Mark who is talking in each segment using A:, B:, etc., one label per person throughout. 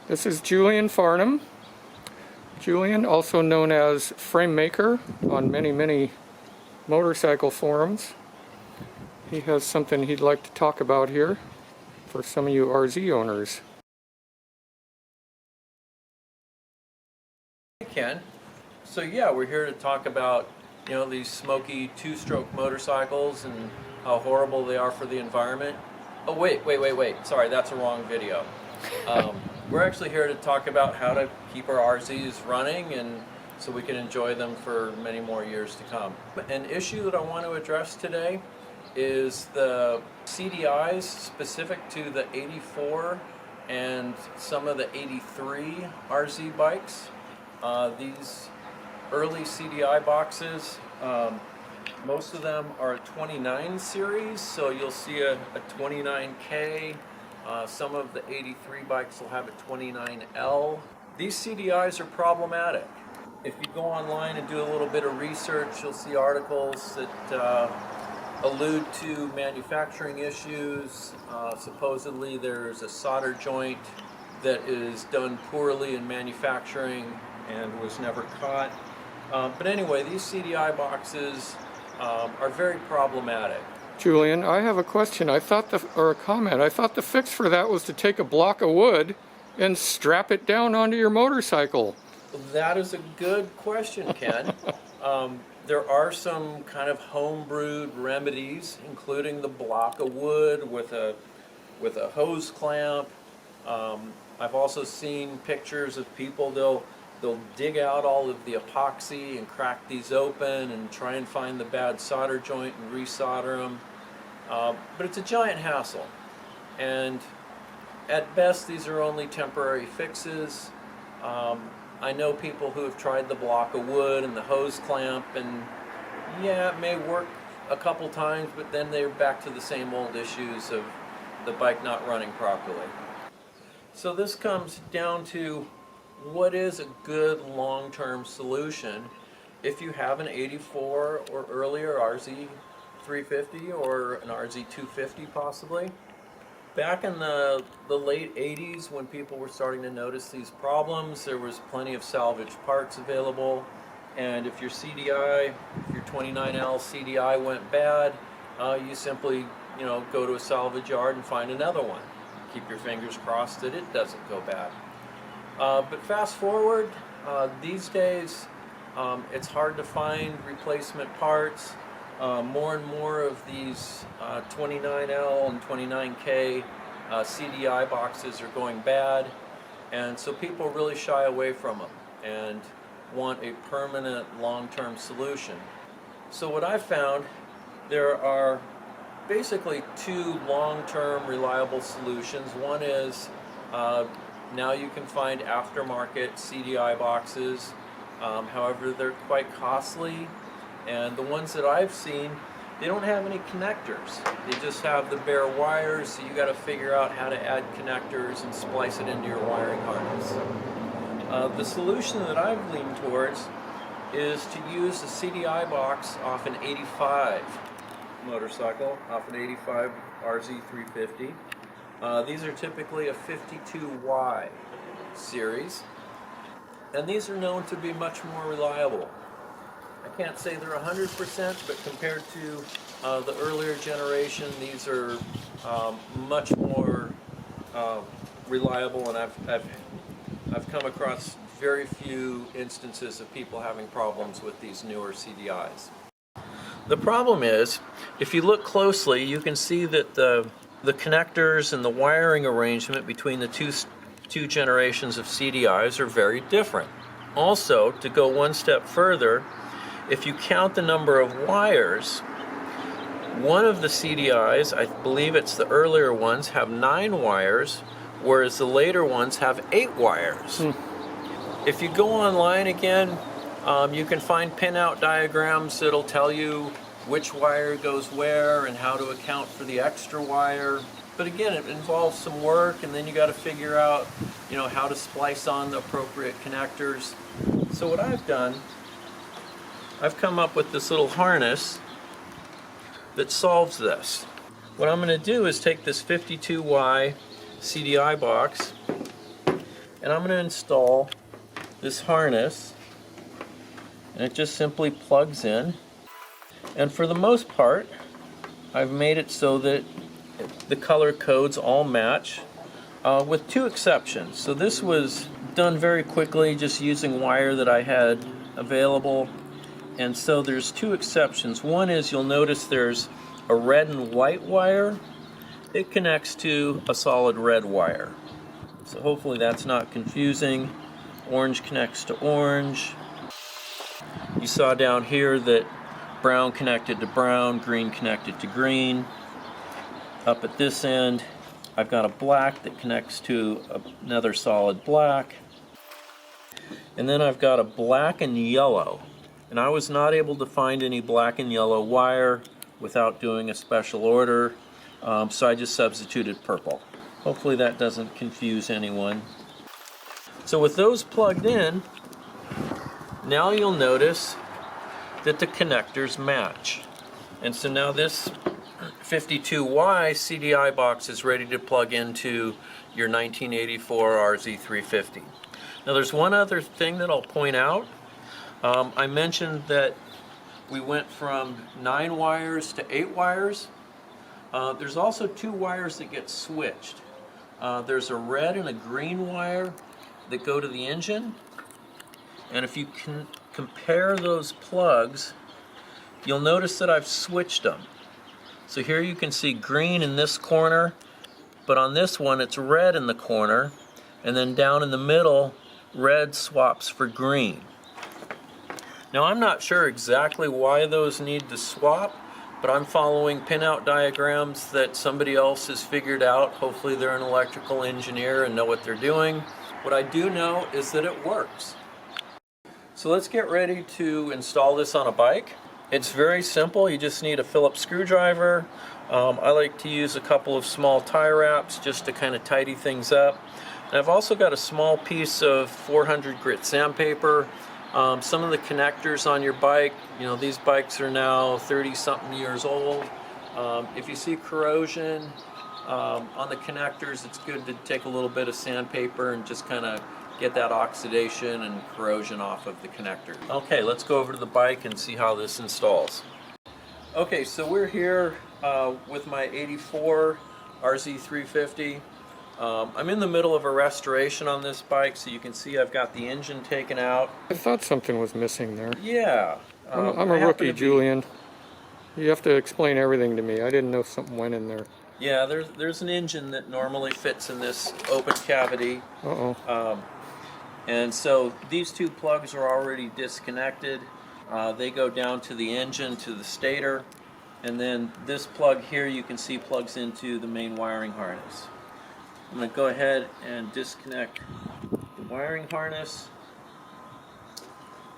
A: This is Julian Farnam. Julian, also known as Frame Maker on many motorcycle forums. He has something he'd like to talk about here for some of you RZ owners.
B: Hey Ken, so yeah, we're here to talk about these smoky two-stroke motorcycles and how horrible they are for the environment. Oh wait, sorry, that's a wrong video. We're actually here to talk about how to keep our RZs running and so we can enjoy them for many more years to come. An issue that I want to address today is the CDIs specific to the 84 and some of the 83 RZ bikes. These early CDI boxes, most of them are a 29 series, so you'll see a 29K. Some of the 83 bikes will have a 29L. These CDIs are problematic. If you go online and do a little bit of research, you'll see articles that allude to manufacturing issues. Supposedly there's a solder joint that is done poorly in manufacturing and was never caught. But anyway, these CDI boxes are very problematic.
A: Julian, I have a question. Or a comment. I thought the fix for that was to take a block of wood and strap it down onto your motorcycle.
B: That is a good question, Ken. There are some kind of home-brewed remedies, including the block of wood with a hose clamp. I've also seen pictures of people, they'll dig out all of the epoxy and crack these open and try and find the bad solder joint and resolder them. But it's a giant hassle. And at best, these are only temporary fixes. I know people who have tried the block of wood and the hose clamp, and yeah, it may work a couple times, but then they're back to the same old issues of the bike not running properly. So this comes down to what is a good long-term solution if you have an 84 or earlier RZ350 or an RZ250 possibly. Back in the late 80s, when people were starting to notice these problems, there was plenty of salvage parts available, and if your CDI, if your 29L CDI went bad, you simply go to a salvage yard and find another one. Keep your fingers crossed that it doesn't go bad. But fast forward, these days it's hard to find replacement parts. More and more of these 29L and 29K CDI boxes are going bad, and so people really shy away from them and want a permanent long-term solution. So what I've found, there are basically two long-term reliable solutions. One is now you can find aftermarket CDI boxes, however they're quite costly, and the ones that I've seen, they don't have any connectors. They just have the bare wires, so you got to figure out how to add connectors and splice it into your wiring harness. The solution that I've leaned towards is to use a CDI box off an 85 motorcycle, off an 85 RZ350. These are typically a 52Y series, and these are known to be much more reliable. I can't say they're 100%, but compared to the earlier generation, these are much more reliable, and I've come across very few instances of people having problems with these newer CDIs. The problem is, if you look closely, you can see that the connectors and the wiring arrangement between the two generations of CDIs are very different. Also, to go one step further, if you count the number of wires, one of the CDIs, I believe it's the earlier ones, have 9 wires, whereas the later ones have 8 wires. If you go online again, you can find pinout diagrams that'll tell you which wire goes where and how to account for the extra wire. But again, it involves some work, and then you got to figure out, how to splice on the appropriate connectors. So what I've done, I've come up with this little harness that solves this. What I'm going to do is take this 52Y CDI box and I'm going to install this harness, and it just simply plugs in. And for the most part, I've made it so that the color codes all match, with two exceptions. So this was done very quickly, just using wire that I had available. And so there's two exceptions. One is, you'll notice there's a red and white wire. It connects to a solid red wire. So hopefully that's not confusing. Orange connects to orange. You saw down here that brown connected to brown, green connected to green. Up at this end, I've got a black that connects to another solid black. And then I've got a black and yellow. And I was not able to find any black and yellow wire without doing a special order, so I just substituted purple. Hopefully that doesn't confuse anyone. So with those plugged in, now you'll notice that the connectors match. And so now this 52Y CDI box is ready to plug into your 1984 RZ350. Now there's one other thing that I'll point out. I mentioned that we went from 9 wires to 8 wires. There's also 2 wires that get switched. There's a red and a green wire that go to the engine. And if you can compare those plugs, you'll notice that I've switched them. So here you can see green in this corner, but on this one it's red in the corner, and then down in the middle, red swaps for green. Now I'm not sure exactly why those need to swap, but I'm following pinout diagrams that somebody else has figured out. Hopefully they're an electrical engineer and know what they're doing. What I do know is that it works. So let's get ready to install this on a bike. It's very simple. You just need a Phillips screwdriver. I like to use a couple of small tie wraps just to kind of tidy things up. And I've also got a small piece of 400 grit sandpaper. Some of the connectors on your bike, you know, these bikes are now 30-something years old. If you see corrosion on the connectors, it's good to take a little bit of sandpaper and just kind of get that oxidation and corrosion off of the connector. Okay, let's go over to the bike and see how this installs. Okay, so we're here with my 84 RZ350. I'm in the middle of a restoration on this bike, so you can see I've got the engine taken out.
A: I thought something was missing there.
B: Yeah.
A: I'm a rookie, Julian. You have to explain everything to me. I didn't know something went in there.
B: Yeah, there's an engine that normally fits in this open cavity.
A: Uh-oh.
B: And so these two plugs are already disconnected. They go down to the engine, to the stator. And then this plug here, you can see, plugs into the main wiring harness. I'm going to go ahead and disconnect the wiring harness.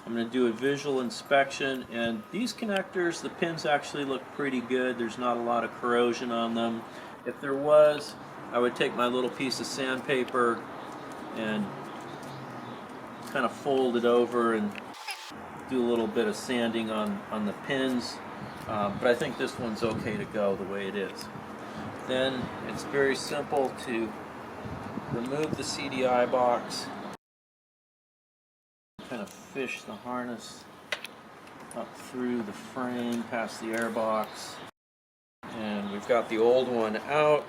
B: I'm going to do a visual inspection, and these connectors, the pins actually look pretty good. There's not a lot of corrosion on them. If there was, I would take my little piece of sandpaper and kind of fold it over and do a little bit of sanding on the pins. But I think this one's okay to go the way it is. Then it's very simple to remove the CDI box, kind of fish the harness up through the frame, past the air box, and we've got the old one out.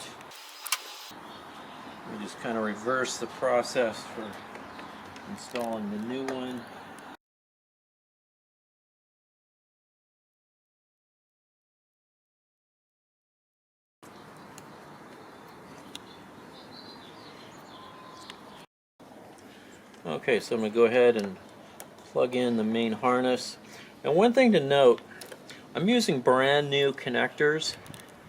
B: We just kind of reverse the process for installing the new one. Okay, so I'm going to go ahead and plug in the main harness. And one thing to note, I'm using brand new connectors,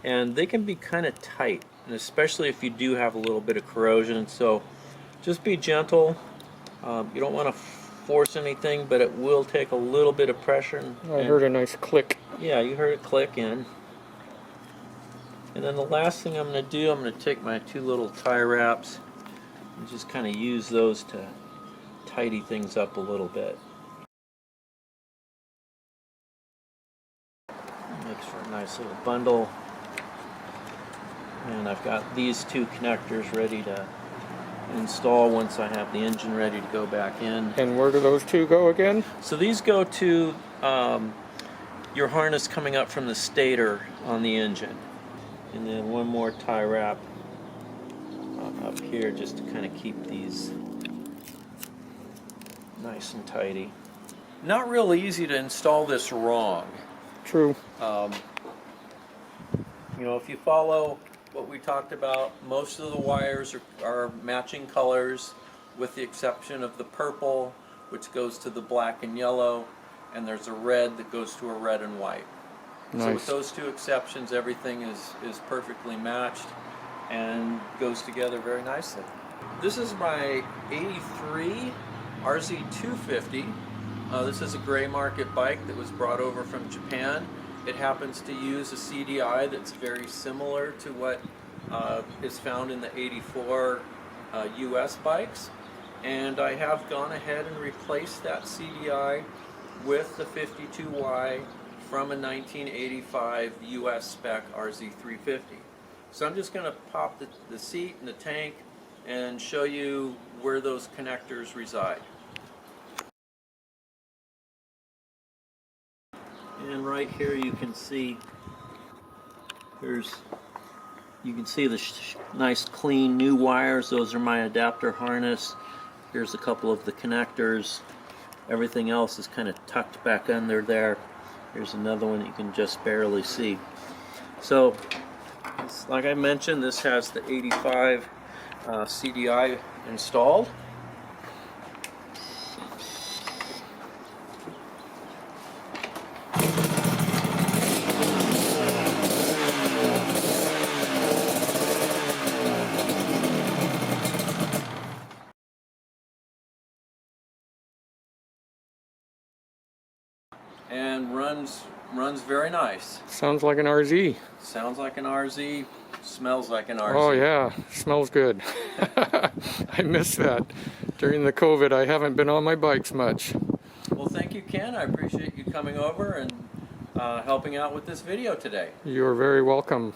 B: and they can be kind of tight, and especially if you do have a little bit of corrosion. So just be gentle. You don't want to force anything, but it will take a little bit of pressure.
A: I heard a nice click.
B: Yeah, you heard it click in. And then the last thing I'm going to do, I'm going to take my 2 little tie wraps and just kind of use those to tidy things up a little bit. Makes for a nice little bundle. And I've got these 2 connectors ready to install once I have the engine ready to go back in.
A: And where do those two go again?
B: So these go to your harness coming up from the stator on the engine. And then one more tie wrap up here just to kind of keep these nice and tidy. Not real easy to install this wrong.
A: True.
B: You know, if you follow what we talked about, most of the wires are matching colors with the exception of the purple, which goes to the black and yellow, and there's a red that goes to a red and white.
A: Nice.
B: So with those two exceptions, everything is perfectly matched and goes together very nicely. This is my 83 RZ350. This is a gray market bike that was brought over from Japan. It happens to use a CDI that's very similar to what is found in the 84 US bikes. And I have gone ahead and replaced that CDI with the 52Y from a 1985 US spec RZ350. So I'm just going to pop the seat and the tank and show you where those connectors reside. And right here you can see you can see the nice clean new wires. Those are my adapter harness. Here's a couple of the connectors. Everything else is kind of tucked back under there. Here's another one that you can just barely see. So, like I mentioned, this has the 85 CDI installed. And runs very nice.
A: Sounds like an RZ.
B: Sounds like an RZ, smells like an RZ.
A: Oh yeah, smells good. I miss that. During the COVID, I haven't been on my bikes much.
B: Well, thank you, Ken. I appreciate you coming over and helping out with this video today.
A: You're very welcome.